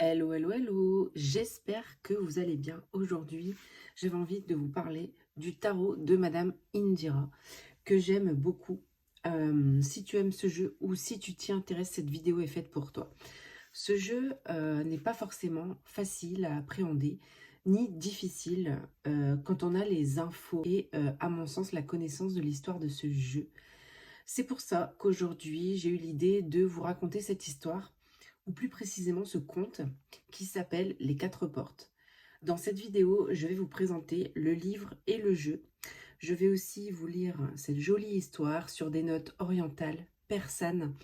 Hello, hello, hello, j'espère que vous allez bien. Aujourd'hui, j'avais envie de vous parler du tarot de Madame Indira, que j'aime beaucoup. Si tu aimes ce jeu ou si tu t'y intéresses, cette vidéo est faite pour toi. Ce jeu n'est pas forcément facile à appréhender, ni difficile quand on a les infos et, à mon sens, la connaissance de l'histoire de ce jeu. C'est pour ça qu'aujourd'hui, j'ai eu l'idée de vous raconter cette histoire, ou plus précisément ce conte, qui s'appelle Les Quatre Portes. Dans cette vidéo, je vais vous présenter le livre et le jeu. Je vais aussi vous lire cette jolie histoire sur des notes orientales, persanes.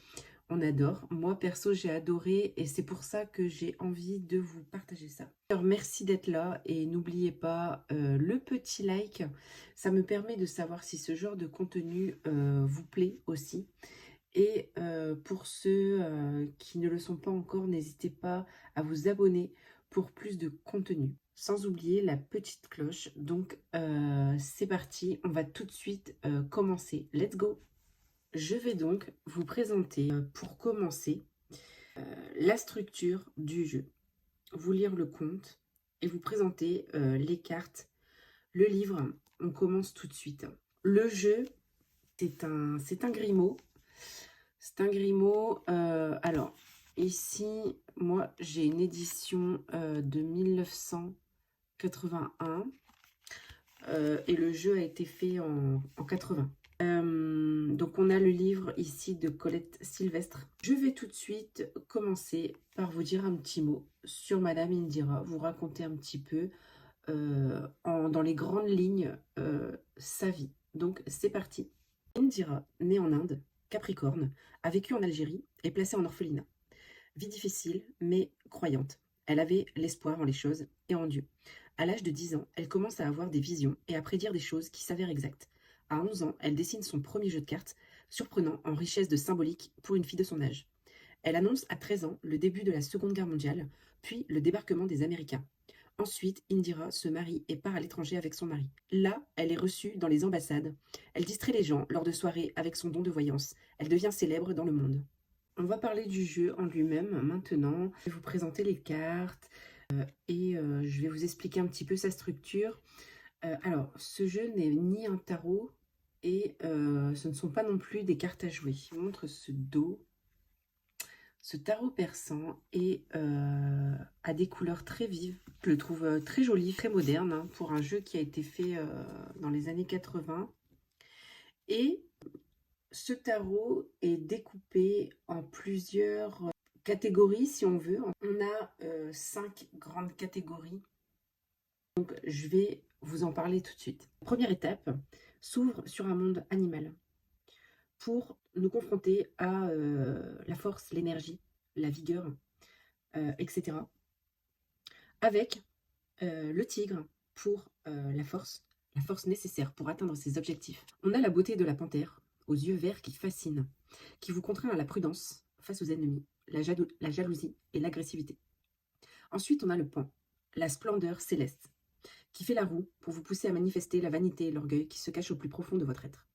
On adore. Moi, perso, j'ai adoré et c'est pour ça que j'ai envie de vous partager ça. Alors, merci d'être là et n'oubliez pas le petit like. Ça me permet de savoir si ce genre de contenu vous plaît aussi. Et pour ceux qui ne le sont pas encore, n'hésitez pas à vous abonner pour plus de contenu. Sans oublier la petite cloche. Donc, c'est parti. On va tout de suite commencer. Let's go! Je vais donc vous présenter, pour commencer, la structure du jeu, vous lire le conte et vous présenter les cartes, le livre. On commence tout de suite. Le jeu, c'est un Grimaud. C'est un Grimaud. Alors, ici, moi, j'ai une édition de 1981 et le jeu a été fait en 80. Donc on a le livre ici de Colette Sylvestre. Je vais tout de suite commencer par vous dire un petit mot sur Madame Indira, vous raconter un petit peu dans les grandes lignes sa vie. Donc c'est parti. Indira, née en Inde, Capricorne, a vécu en Algérie et placée en orphelinat. Vie difficile mais croyante. Elle avait l'espoir en les choses et en Dieu. À l'âge de 10 ans, elle commence à avoir des visions et à prédire des choses qui s'avèrent exactes. À 11 ans, elle dessine son premier jeu de cartes, surprenant en richesse de symbolique pour une fille de son âge. Elle annonce à 13 ans le début de la Seconde Guerre mondiale, puis le débarquement des Américains. Ensuite, Indira se marie et part à l'étranger avec son mari. Là, elle est reçue dans les ambassades. Elle distrait les gens lors de soirées avec son don de voyance. Elle devient célèbre dans le monde. On va parler du jeu en lui-même maintenant. Je vais vous présenter les cartes et je vais vous expliquer un petit peu sa structure. Alors, ce jeu n'est ni un tarot et ce ne sont pas non plus des cartes à jouer. Je vous montre ce dos. Ce tarot persan et a des couleurs très vives. Je le trouve très joli, très moderne hein, pour un jeu qui a été fait dans les années 80. Et ce tarot est découpé en plusieurs catégories, si on veut. On a 5 grandes catégories. Donc, je vais vous en parler tout de suite. La première étape s'ouvre sur un monde animal pour nous confronter à la force, l'énergie, la vigueur, etc. Avec le tigre pour la force nécessaire pour atteindre ses objectifs. On a la beauté de la panthère, aux yeux verts qui fascinent, qui vous contraint à la prudence face aux ennemis, la jalousie et l'agressivité. Ensuite, on a le pan, la splendeur céleste, qui fait la roue pour vous pousser à manifester la vanité et l'orgueil qui se cachent au plus profond de votre être.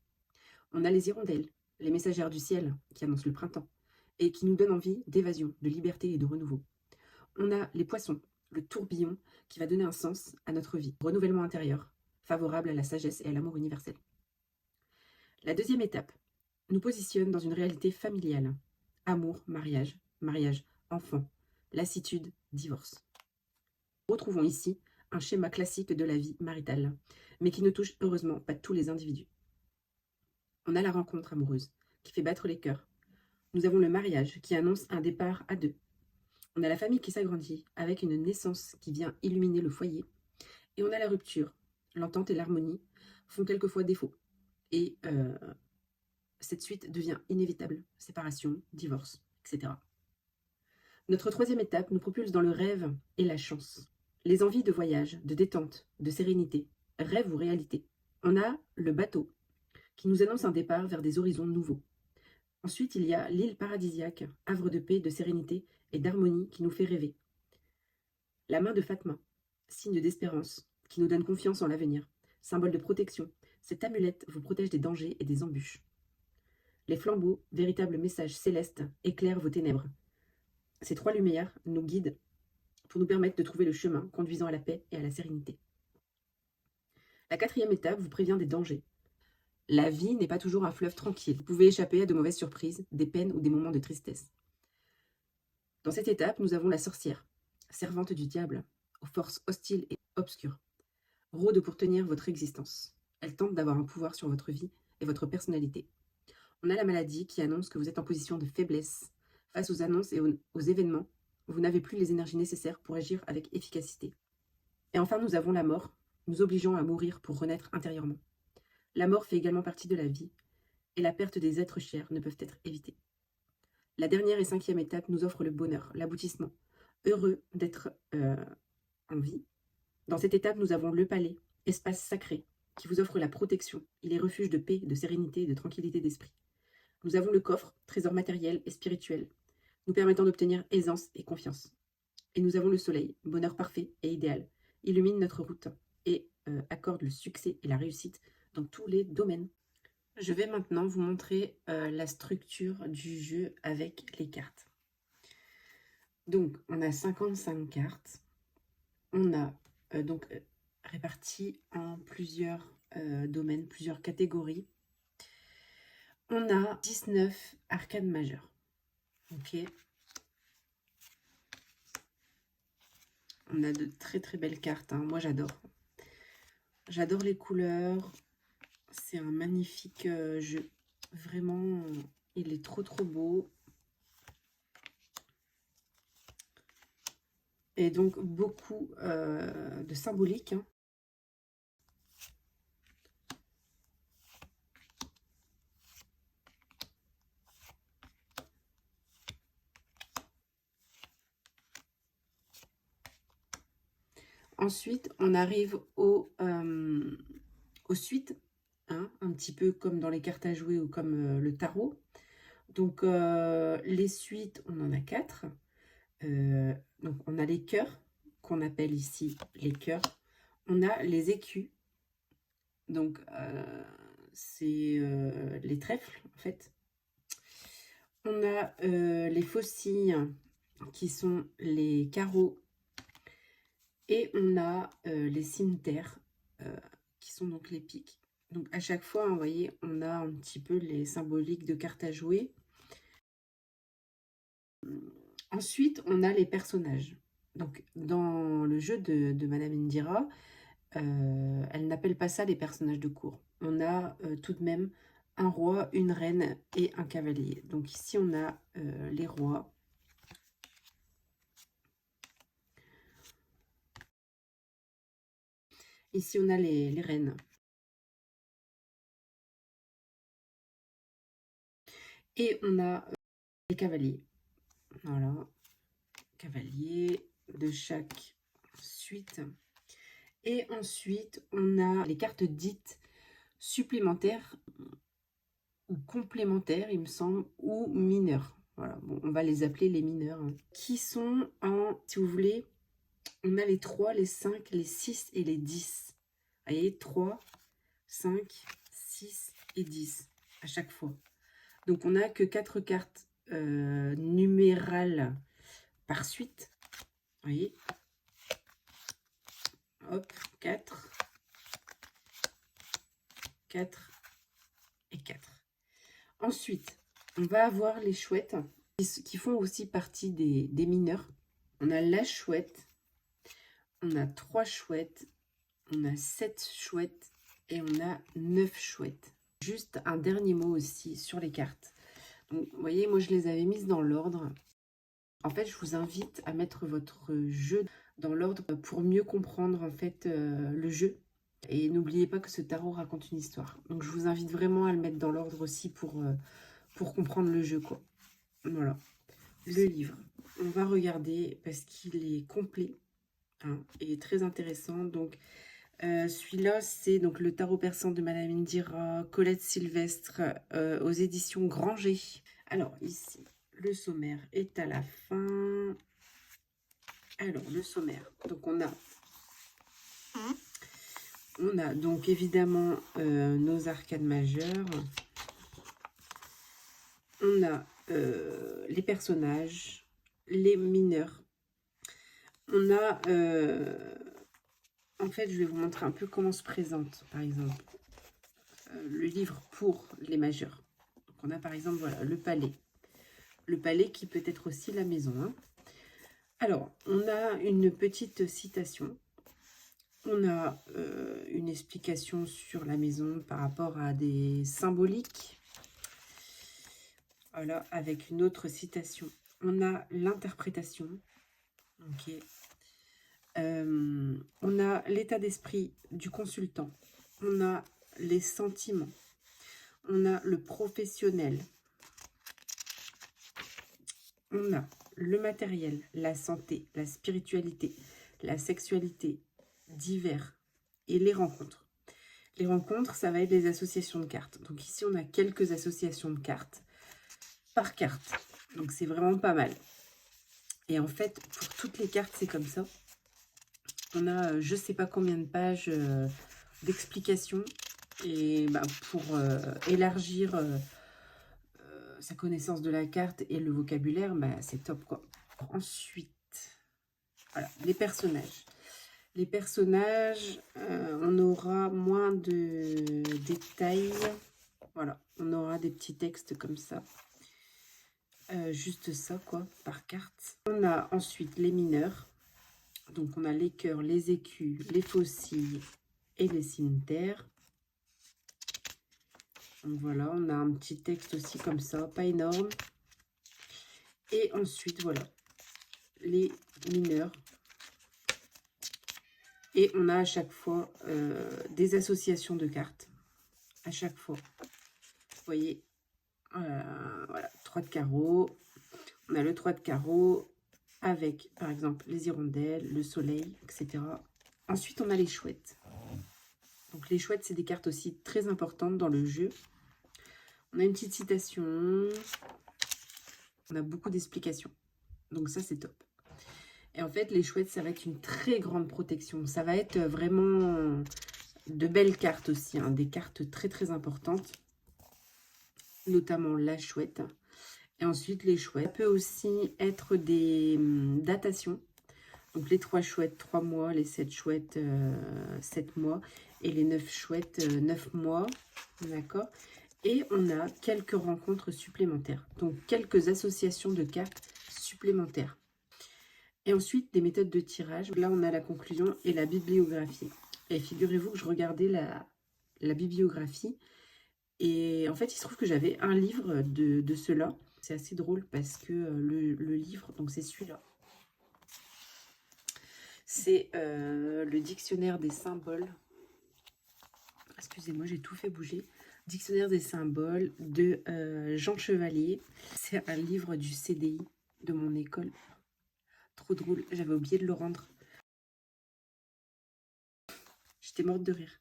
On a les hirondelles, les messagères du ciel, qui annoncent le printemps, et qui nous donnent envie d'évasion, de liberté et de renouveau. On a les poissons, le tourbillon qui va donner un sens à notre vie, renouvellement intérieur, favorable à la sagesse et à l'amour universel. La deuxième étape nous positionne dans une réalité familiale. Amour, mariage, enfant, lassitude, divorce. Nous retrouvons ici un schéma classique de la vie maritale, mais qui ne touche heureusement pas tous les individus. On a la rencontre amoureuse, qui fait battre les cœurs. Nous avons le mariage, qui annonce un départ à deux. On a la famille qui s'agrandit, avec une naissance qui vient illuminer le foyer. Et on a la rupture. L'entente et l'harmonie font quelquefois défaut. Et cette suite devient inévitable. Séparation, divorce, etc. Notre troisième étape nous propulse dans le rêve et la chance. Les envies de voyage, de détente, de sérénité, rêve ou réalité. On a le bateau, qui nous annonce un départ vers des horizons nouveaux. Ensuite, il y a l'île paradisiaque, havre de paix, de sérénité et d'harmonie qui nous fait rêver. La main de Fatma, signe d'espérance, qui nous donne confiance en l'avenir, symbole de protection. Cette amulette vous protège des dangers et des embûches. Les flambeaux, véritables messages célestes, éclairent vos ténèbres. Ces trois lumières nous guident pour nous permettre de trouver le chemin conduisant à la paix et à la sérénité. La 4e étape vous prévient des dangers. La vie n'est pas toujours un fleuve tranquille. Vous pouvez échapper à de mauvaises surprises, des peines ou des moments de tristesse. Dans cette étape, nous avons la sorcière, servante du diable, aux forces hostiles et obscures, rôde pour tenir votre existence. Elle tente d'avoir un pouvoir sur votre vie et votre personnalité. On a la maladie qui annonce que vous êtes en position de faiblesse. Face aux annonces et aux événements, vous n'avez plus les énergies nécessaires pour agir avec efficacité. Et enfin, nous avons la mort, nous obligeant à mourir pour renaître intérieurement. La mort fait également partie de la vie, et la perte des êtres chers ne peuvent être évitées. La dernière et 5e étape nous offre le bonheur, l'aboutissement. Heureux d'être en vie. Dans cette étape, nous avons le palais, espace sacré, qui vous offre la protection. Il est refuge de paix, de sérénité et de tranquillité d'esprit. Nous avons le coffre, trésor matériel et spirituel, nous permettant d'obtenir aisance et confiance. Et nous avons le soleil, bonheur parfait et idéal, illumine notre route et accorde le succès et la réussite dans tous les domaines. Je vais maintenant vous montrer la structure du jeu avec les cartes. Donc, on a 55 cartes. On a donc réparti en plusieurs domaines, plusieurs catégories. On a 19 arcades majeures. Ok. On a de très très belles cartes. Hein. Moi, j'adore. J'adore les couleurs. C'est un magnifique jeu. Vraiment, il est trop trop beau. Et donc, beaucoup de symbolique. Hein. Ensuite, on arrive aux suites, hein, un petit peu comme dans les cartes à jouer ou comme le tarot. Donc, les suites, on en a 4. Donc, on a les cœurs, qu'on appelle ici les cœurs. On a les écus. Donc, c'est les trèfles, en fait. On a les faucilles, qui sont les carreaux. Et on a les cimeterres, qui sont donc les piques. Donc, à chaque fois, vous voyez, on a un petit peu les symboliques de cartes à jouer. Ensuite, on a les personnages. Donc, dans le jeu de Madame Indira, elle n'appelle pas ça les personnages de cour. On a tout de même un roi, une reine et un cavalier. Donc ici, on a les rois. Ici, on a les reines. Et on a les cavaliers. Voilà, cavaliers de chaque suite. Et ensuite, on a les cartes dites supplémentaires ou complémentaires, il me semble, ou mineurs. Voilà, bon, on va les appeler les mineurs. Hein, qui sont en, si vous voulez, on a les 3, les 5, les 6 et les 10. Vous voyez, 3, 5, 6 et 10 à chaque fois. Donc, on n'a que 4 cartes numérales par suite. Vous voyez, hop, 4, 4 et 4. Ensuite, on va avoir les chouettes qui font aussi partie des mineurs. On a la chouette, on a 3 chouettes, on a 7 chouettes et on a 9 chouettes. Juste un dernier mot aussi sur les cartes. Donc, vous voyez, moi je les avais mises dans l'ordre. En fait, je vous invite à mettre votre jeu dans l'ordre pour mieux comprendre en fait le jeu. Et n'oubliez pas que ce tarot raconte une histoire. Donc, je vous invite vraiment à le mettre dans l'ordre aussi pour comprendre le jeu, quoi. Voilà. Le livre, on va regarder parce qu'il est complet, hein, et très intéressant. Donc, celui-là, c'est donc le tarot persan de Madame Indira, Colette Sylvestre, aux éditions Granger. Alors, ici, le sommaire est à la fin. Alors, le sommaire. Donc, on a donc évidemment nos arcades majeures. On a les personnages, les mineurs. On a, en fait, je vais vous montrer un peu comment se présente, par exemple, le livre pour les majeurs. Donc, on a par exemple, voilà, le palais. Le palais qui peut être aussi la maison, hein. Alors, on a une petite citation. On a une explication sur la maison par rapport à des symboliques. Voilà, avec une autre citation. On a l'interprétation. Ok. On a l'état d'esprit du consultant. On a les sentiments. On a le professionnel. On a le matériel, la santé, la spiritualité, la sexualité, divers et les rencontres. Les rencontres, ça va être les associations de cartes. Donc ici, on a quelques associations de cartes par carte. Donc c'est vraiment pas mal. Et en fait, pour toutes les cartes, c'est comme ça. On a je sais pas combien de pages d'explications. Et bah, pour élargir sa connaissance de la carte et le vocabulaire, bah, c'est top quoi. Ensuite, voilà, les personnages. Les personnages, on aura moins de détails. Voilà, on aura des petits textes comme ça. Juste ça, quoi, par carte. On a ensuite les mineurs. Donc, on a les cœurs, les écus, les faucilles et les cimetières. Donc, voilà, on a un petit texte aussi comme ça, pas énorme. Et ensuite, voilà, les mineurs. Et on a à chaque fois des associations de cartes. À chaque fois. Vous voyez, voilà, 3 de carreau. On a le 3 de carreau avec, par exemple, les hirondelles, le soleil, etc. Ensuite, on a les chouettes. Donc, les chouettes, c'est des cartes aussi très importantes dans le jeu. On a une petite citation. On a beaucoup d'explications. Donc, ça, c'est top. Et en fait, les chouettes, ça va être une très grande protection. Ça va être vraiment de belles cartes aussi, hein, des cartes très, très importantes. Notamment la chouette. Et ensuite, les chouettes. Ça peut aussi être des datations. Donc, les 3 chouettes, 3 mois. Les 7 chouettes, 7 mois. Et les 9 chouettes, 9 mois. D'accord. Et on a quelques rencontres supplémentaires. Donc, quelques associations de cartes supplémentaires. Et ensuite, des méthodes de tirage. Là, on a la conclusion et la bibliographie. Et figurez-vous que je regardais la bibliographie. Et en fait, il se trouve que j'avais un livre de cela. C'est assez drôle parce que le livre, donc c'est celui-là. C'est le dictionnaire des symboles. Excusez-moi, j'ai tout fait bouger. Dictionnaire des symboles de Jean Chevalier. C'est un livre du CDI de mon école. Trop drôle, j'avais oublié de le rendre. J'étais morte de rire.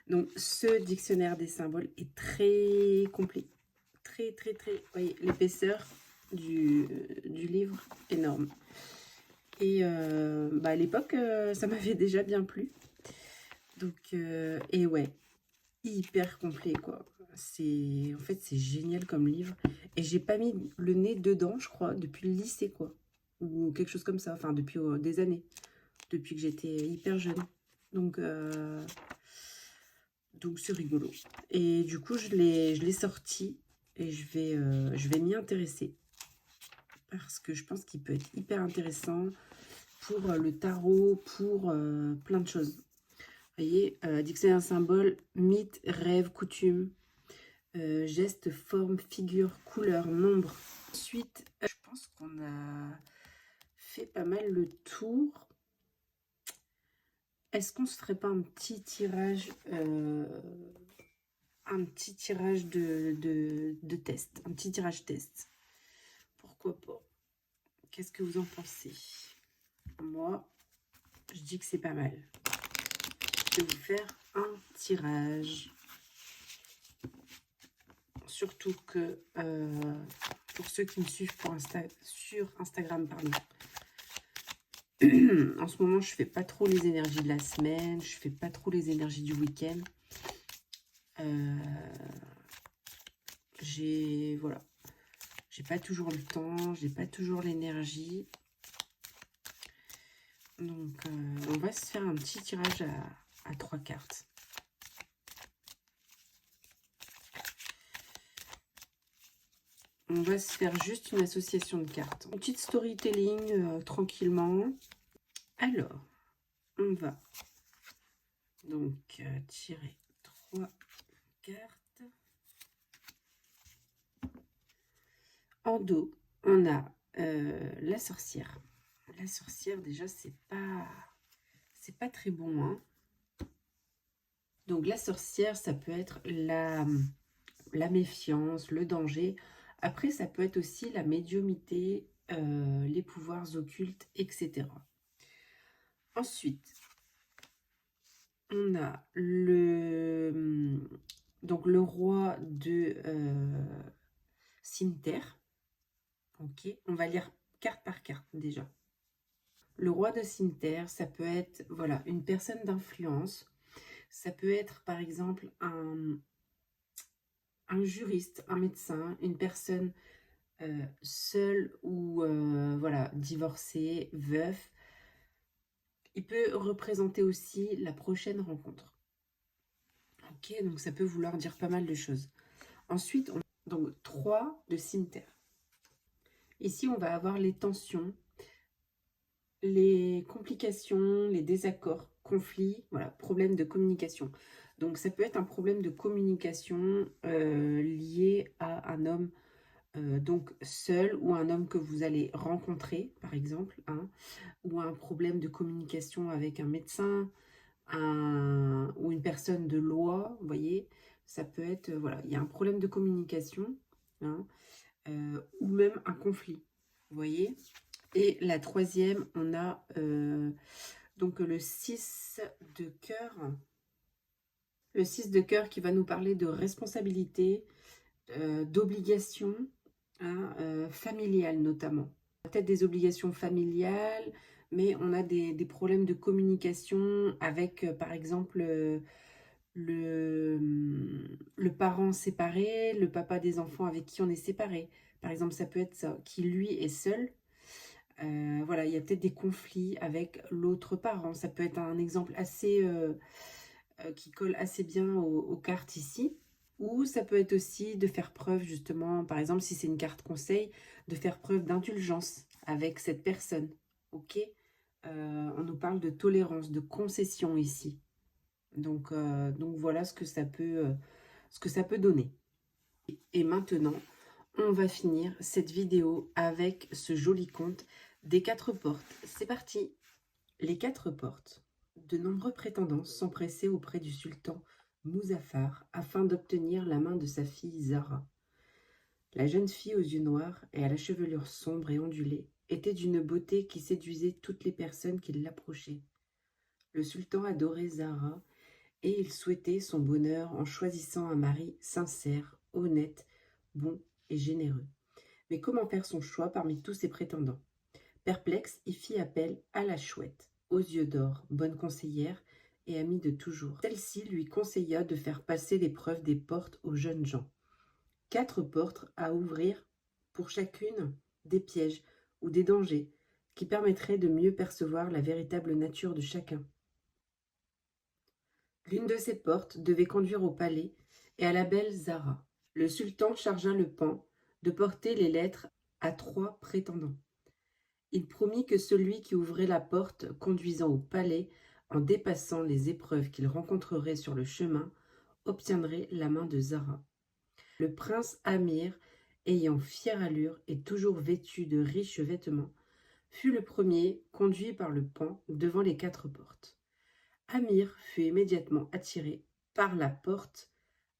Donc, ce dictionnaire des symboles est très complet. Très, très, très... Vous voyez, l'épaisseur du livre, énorme. Et bah, à l'époque, ça m'avait déjà bien plu. Donc, et ouais, hyper complet, quoi. En fait, c'est génial comme livre. Et j'ai pas mis le nez dedans, je crois, depuis le lycée, quoi. Ou quelque chose comme ça. Enfin, depuis des années. Depuis que j'étais hyper jeune. Donc c'est rigolo. Et du coup, je l'ai sorti. Et je vais m'y intéresser. Parce que je pense qu'il peut être hyper intéressant pour le tarot, pour plein de choses. Vous voyez, dictionnaire symbole, mythe, rêve, coutume, geste, forme, figure, couleur, nombre. Ensuite, je pense qu'on a fait pas mal le tour. Est-ce qu'on se ferait pas un petit tirage de test, un petit tirage test? Pourquoi pas? Qu'est-ce que vous en pensez? Moi, je dis que c'est pas mal. Je vais vous faire un tirage. Surtout que pour ceux qui me suivent sur Instagram, pardon. En ce moment, je fais pas trop les énergies de la semaine, je fais pas trop les énergies du week-end. Voilà, j'ai pas toujours le temps, j'ai pas toujours l'énergie. Donc, on va se faire un petit tirage à 3 cartes. On va se faire juste une association de cartes. Une petite storytelling tranquillement. Alors, on va donc tirer 3 cartes. En dos, on a la sorcière. La sorcière, déjà, c'est pas très bon, hein. Donc, la sorcière, ça peut être la méfiance, le danger. Après, ça peut être aussi la médiumnité, les pouvoirs occultes, etc. Ensuite, on a donc le roi de cimetière. Ok, on va lire carte par carte déjà. Le roi de cimetière, ça peut être voilà, une personne d'influence. Ça peut être par exemple un juriste, un médecin, une personne seule ou voilà, divorcé, veuf. Il peut représenter aussi la prochaine rencontre. Ok, donc ça peut vouloir dire pas mal de choses. Ensuite, donc 3 de cimetière. Ici, on va avoir les tensions, les complications, les désaccords, conflits, voilà, problème de communication. Donc ça peut être un problème de communication lié à un homme donc seul ou un homme que vous allez rencontrer, par exemple, hein, ou un problème de communication avec un médecin ou une personne de loi, vous voyez, ça peut être, voilà, il y a un problème de communication, hein, ou même un conflit, vous voyez. Et la troisième, on a donc le 6 de cœur. Le 6 de cœur qui va nous parler de responsabilité, d'obligation, hein, familiale notamment. Peut-être des obligations familiales, mais on a des problèmes de communication avec, par exemple, le parent séparé, le papa des enfants avec qui on est séparé. Par exemple, ça peut être ça, qui lui est seul. Voilà, il y a peut-être des conflits avec l'autre parent. Ça peut être un exemple assez qui colle assez bien aux cartes ici. Ou ça peut être aussi de faire preuve justement, par exemple, si c'est une carte conseil, de faire preuve d'indulgence avec cette personne. Ok, on nous parle de tolérance, de concession ici. Donc voilà ce que ça peut donner. Et maintenant, on va finir cette vidéo avec ce joli conte des 4 portes. C'est parti! Les 4 portes. De nombreux prétendants s'empressaient auprès du sultan Muzaffar afin d'obtenir la main de sa fille Zara. La jeune fille aux yeux noirs et à la chevelure sombre et ondulée était d'une beauté qui séduisait toutes les personnes qui l'approchaient. Le sultan adorait Zara et il souhaitait son bonheur en choisissant un mari sincère, honnête, bon et généreux. Mais comment faire son choix parmi tous ces prétendants? Perplexe, il fit appel à la chouette, aux yeux d'or, bonne conseillère et amie de toujours. Celle-ci lui conseilla de faire passer l'épreuve des portes aux jeunes gens. 4 portes à ouvrir, pour chacune des pièges ou des dangers qui permettraient de mieux percevoir la véritable nature de chacun. L'une de ces portes devait conduire au palais et à la belle Zara. Le sultan chargea le pan de porter les lettres à 3 prétendants. Il promit que celui qui ouvrait la porte conduisant au palais, en dépassant les épreuves qu'il rencontrerait sur le chemin, obtiendrait la main de Zara. Le prince Amir, ayant fière allure et toujours vêtu de riches vêtements, fut le premier conduit par le pan devant les 4 portes. Amir fut immédiatement attiré par la porte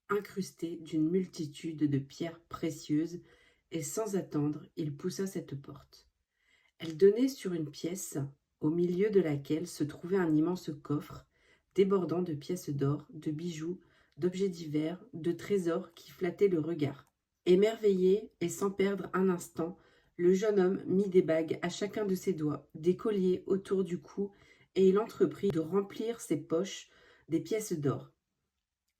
incrustée d'une multitude de pierres précieuses et sans attendre, il poussa cette porte. Elle donnait sur une pièce, au milieu de laquelle se trouvait un immense coffre, débordant de pièces d'or, de bijoux, d'objets divers, de trésors qui flattaient le regard. Émerveillé et sans perdre un instant, le jeune homme mit des bagues à chacun de ses doigts, des colliers autour du cou, et il entreprit de remplir ses poches des pièces d'or.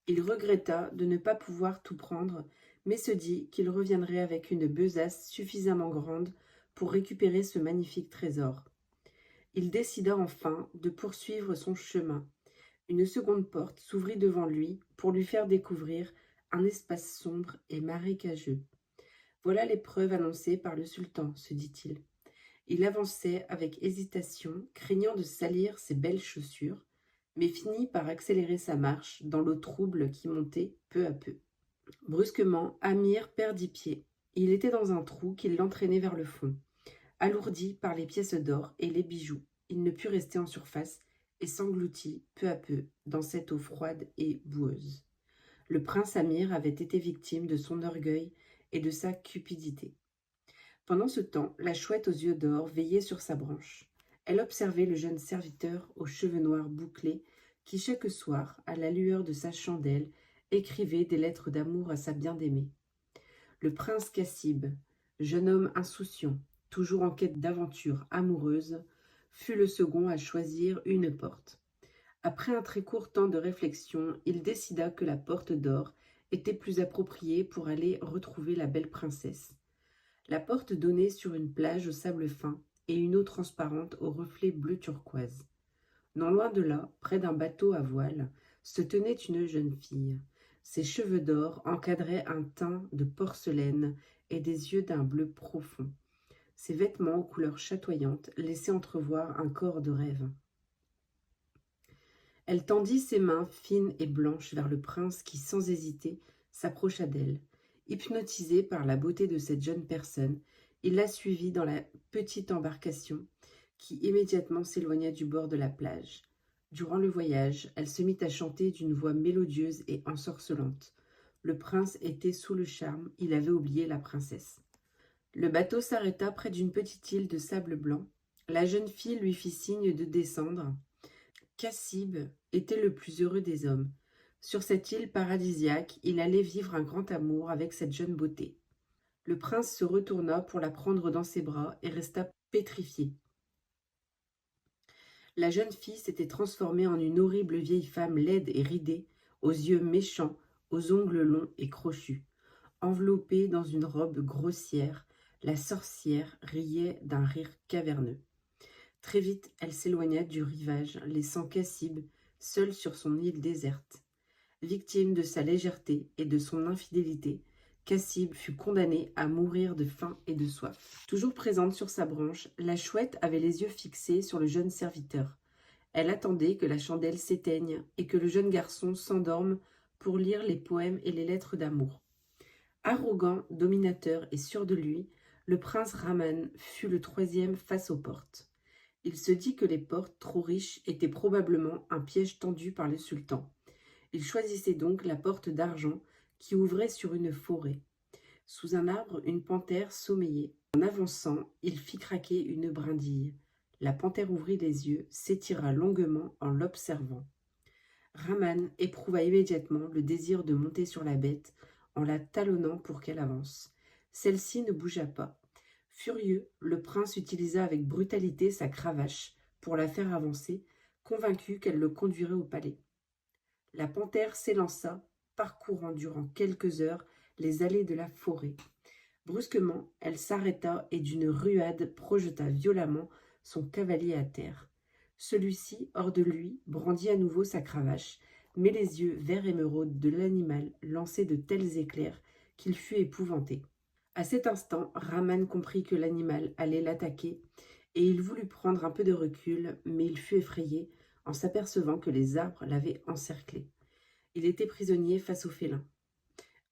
Il regretta de ne pas pouvoir tout prendre, mais se dit qu'il reviendrait avec une besace suffisamment grande pour récupérer ce magnifique trésor. Il décida enfin de poursuivre son chemin. Une seconde porte s'ouvrit devant lui pour lui faire découvrir un espace sombre et marécageux. Voilà l'épreuve annoncée par le sultan, se dit-il. Il avançait avec hésitation, craignant de salir ses belles chaussures, mais finit par accélérer sa marche dans l'eau trouble qui montait peu à peu. Brusquement, Amir perdit pied. Il était dans un trou qui l'entraînait vers le fond. Alourdi par les pièces d'or et les bijoux, il ne put rester en surface et s'engloutit peu à peu dans cette eau froide et boueuse. Le prince Amir avait été victime de son orgueil et de sa cupidité. Pendant ce temps, la chouette aux yeux d'or veillait sur sa branche. Elle observait le jeune serviteur aux cheveux noirs bouclés qui, chaque soir, à la lueur de sa chandelle, écrivait des lettres d'amour à sa bien-aimée. Le prince Cassib, jeune homme insouciant, toujours en quête d'aventure amoureuse, fut le second à choisir une porte. Après un très court temps de réflexion, il décida que la porte d'or était plus appropriée pour aller retrouver la belle princesse. La porte donnait sur une plage au sable fin et une eau transparente aux reflets bleu turquoise. Non loin de là, près d'un bateau à voile, se tenait une jeune fille. Ses cheveux d'or encadraient un teint de porcelaine et des yeux d'un bleu profond. Ses vêtements aux couleurs chatoyantes laissaient entrevoir un corps de rêve. Elle tendit ses mains fines et blanches vers le prince qui, sans hésiter, s'approcha d'elle. Hypnotisé par la beauté de cette jeune personne, il la suivit dans la petite embarcation qui immédiatement s'éloigna du bord de la plage. Durant le voyage, elle se mit à chanter d'une voix mélodieuse et ensorcelante. Le prince était sous le charme, il avait oublié la princesse. Le bateau s'arrêta près d'une petite île de sable blanc. La jeune fille lui fit signe de descendre. Cassib était le plus heureux des hommes. Sur cette île paradisiaque, il allait vivre un grand amour avec cette jeune beauté. Le prince se retourna pour la prendre dans ses bras et resta pétrifié. La jeune fille s'était transformée en une horrible vieille femme laide et ridée, aux yeux méchants, aux ongles longs et crochus. Enveloppée dans une robe grossière, la sorcière riait d'un rire caverneux. Très vite, elle s'éloigna du rivage, laissant Cassib seul sur son île déserte. Victime de sa légèreté et de son infidélité, Cassib fut condamné à mourir de faim et de soif. Toujours présente sur sa branche, la chouette avait les yeux fixés sur le jeune serviteur. Elle attendait que la chandelle s'éteigne et que le jeune garçon s'endorme pour lire les poèmes et les lettres d'amour. Arrogant, dominateur et sûr de lui, le prince Rahman fut le troisième face aux portes. Il se dit que les portes, trop riches, étaient probablement un piège tendu par le sultan. Il choisissait donc la porte d'argent qui ouvrait sur une forêt. Sous un arbre, une panthère sommeillait. En avançant, il fit craquer une brindille. La panthère ouvrit les yeux, s'étira longuement en l'observant. Rahman éprouva immédiatement le désir de monter sur la bête en la talonnant pour qu'elle avance. Celle-ci ne bougea pas. Furieux, le prince utilisa avec brutalité sa cravache pour la faire avancer, convaincu qu'elle le conduirait au palais. La panthère s'élança, parcourant durant quelques heures les allées de la forêt. Brusquement, elle s'arrêta et d'une ruade projeta violemment son cavalier à terre. Celui-ci, hors de lui, brandit à nouveau sa cravache, mais les yeux vert émeraude de l'animal lançaient de tels éclairs qu'il fut épouvanté. À cet instant, Rahman comprit que l'animal allait l'attaquer et il voulut prendre un peu de recul, mais il fut effrayé en s'apercevant que les arbres l'avaient encerclé. Il était prisonnier face au félin.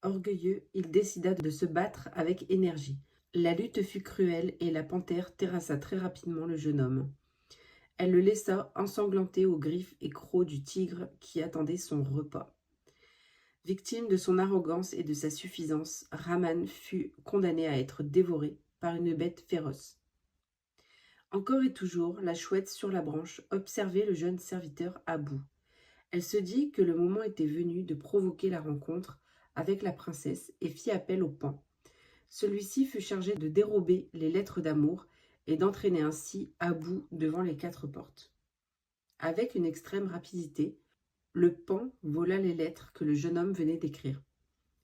Orgueilleux, il décida de se battre avec énergie. La lutte fut cruelle et la panthère terrassa très rapidement le jeune homme. Elle le laissa ensanglanté aux griffes et crocs du tigre qui attendait son repas. Victime de son arrogance et de sa suffisance, Rahman fut condamné à être dévoré par une bête féroce. Encore et toujours, la chouette sur la branche observait le jeune serviteur à bout. Elle se dit que le moment était venu de provoquer la rencontre avec la princesse et fit appel au paon. Celui-ci fut chargé de dérober les lettres d'amour et d'entraîner ainsi Abou devant les 4 portes. Avec une extrême rapidité, le paon vola les lettres que le jeune homme venait d'écrire.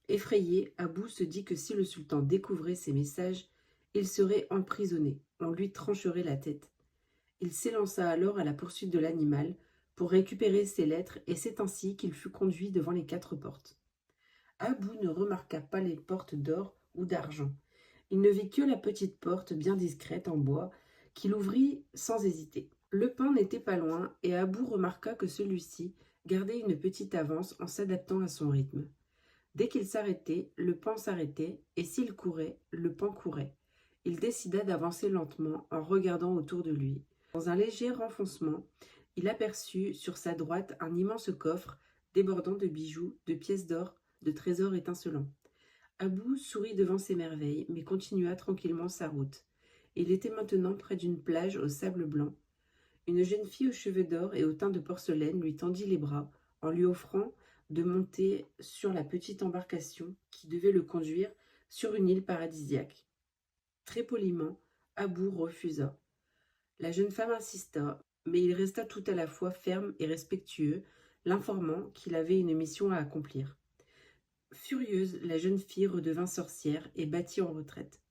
Effrayé, Abou se dit que si le sultan découvrait ces messages, il serait emprisonné, on lui trancherait la tête. Il s'élança alors à la poursuite de l'animal pour récupérer ses lettres et c'est ainsi qu'il fut conduit devant les 4 portes. Abou ne remarqua pas les portes d'or ou d'argent. Il ne vit que la petite porte bien discrète en bois qu'il ouvrit sans hésiter. Le pain n'était pas loin et Abou remarqua que celui-ci gardait une petite avance en s'adaptant à son rythme. Dès qu'il s'arrêtait, le pain s'arrêtait et s'il courait, le pain courait. Il décida d'avancer lentement en regardant autour de lui. Dans un léger renfoncement, il aperçut sur sa droite un immense coffre débordant de bijoux, de pièces d'or, de trésors étincelants. Abou sourit devant ces merveilles, mais continua tranquillement sa route. Il était maintenant près d'une plage au sable blanc. Une jeune fille aux cheveux d'or et au teint de porcelaine lui tendit les bras en lui offrant de monter sur la petite embarcation qui devait le conduire sur une île paradisiaque. Très poliment, Abou refusa. La jeune femme insista, mais il resta tout à la fois ferme et respectueux, l'informant qu'il avait une mission à accomplir. Furieuse, la jeune fille redevint sorcière et battit en retraite.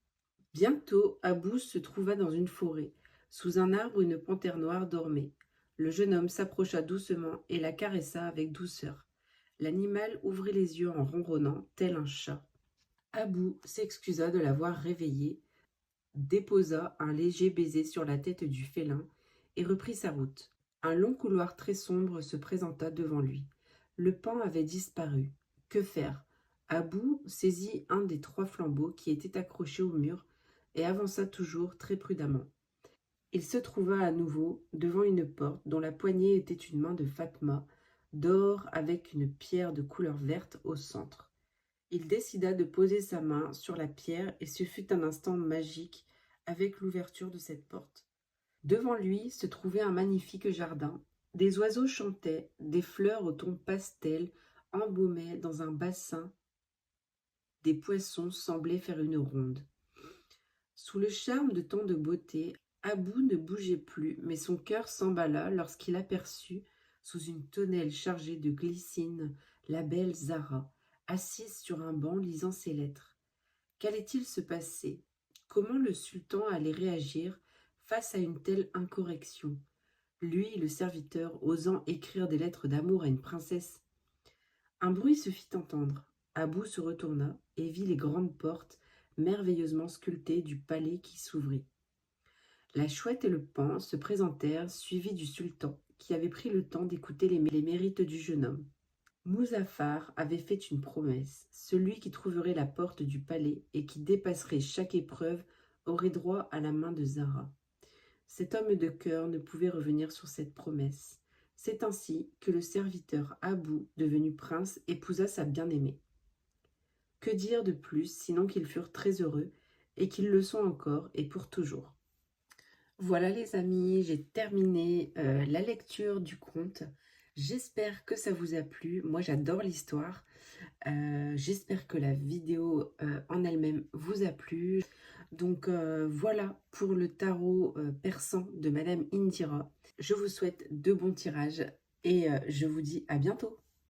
Bientôt, Abou se trouva dans une forêt. Sous un arbre, une panthère noire dormait. Le jeune homme s'approcha doucement et la caressa avec douceur. L'animal ouvrit les yeux en ronronnant, tel un chat. Abou s'excusa de l'avoir réveillé, déposa un léger baiser sur la tête du félin et reprit sa route. Un long couloir très sombre se présenta devant lui. Le pain avait disparu. Que faire? Abou saisit un des 3 flambeaux qui étaient accrochés au mur et avança toujours très prudemment. Il se trouva à nouveau devant une porte dont la poignée était une main de Fatma, d'or avec une pierre de couleur verte au centre. Il décida de poser sa main sur la pierre et ce fut un instant magique avec l'ouverture de cette porte. Devant lui se trouvait un magnifique jardin. Des oiseaux chantaient, des fleurs au ton pastel embaumaient dans un bassin. Des poissons semblaient faire une ronde. Sous le charme de tant de beauté, Abou ne bougeait plus, mais son cœur s'emballa lorsqu'il aperçut, sous une tonnelle chargée de glycine, la belle Zara, assise sur un banc lisant ses lettres. Qu'allait-il se passer? Comment le sultan allait réagir face à une telle incorrection? Lui, le serviteur, osant écrire des lettres d'amour à une princesse. Un bruit se fit entendre. Abou se retourna et vit les grandes portes merveilleusement sculptées du palais qui s'ouvrit. La chouette et le paon se présentèrent, suivis du sultan, qui avait pris le temps d'écouter les mérites du jeune homme. Muzaffar avait fait une promesse. Celui qui trouverait la porte du palais et qui dépasserait chaque épreuve aurait droit à la main de Zara. Cet homme de cœur ne pouvait revenir sur cette promesse. C'est ainsi que le serviteur Abou, devenu prince, épousa sa bien-aimée. Que dire de plus, sinon qu'ils furent très heureux, et qu'ils le sont encore, et pour toujours. Voilà les amis, j'ai terminé la lecture du conte. J'espère que ça vous a plu. Moi, j'adore l'histoire. J'espère que la vidéo en elle-même vous a plu. Donc voilà pour le tarot persan de Madame Indira. Je vous souhaite de bons tirages et je vous dis à bientôt.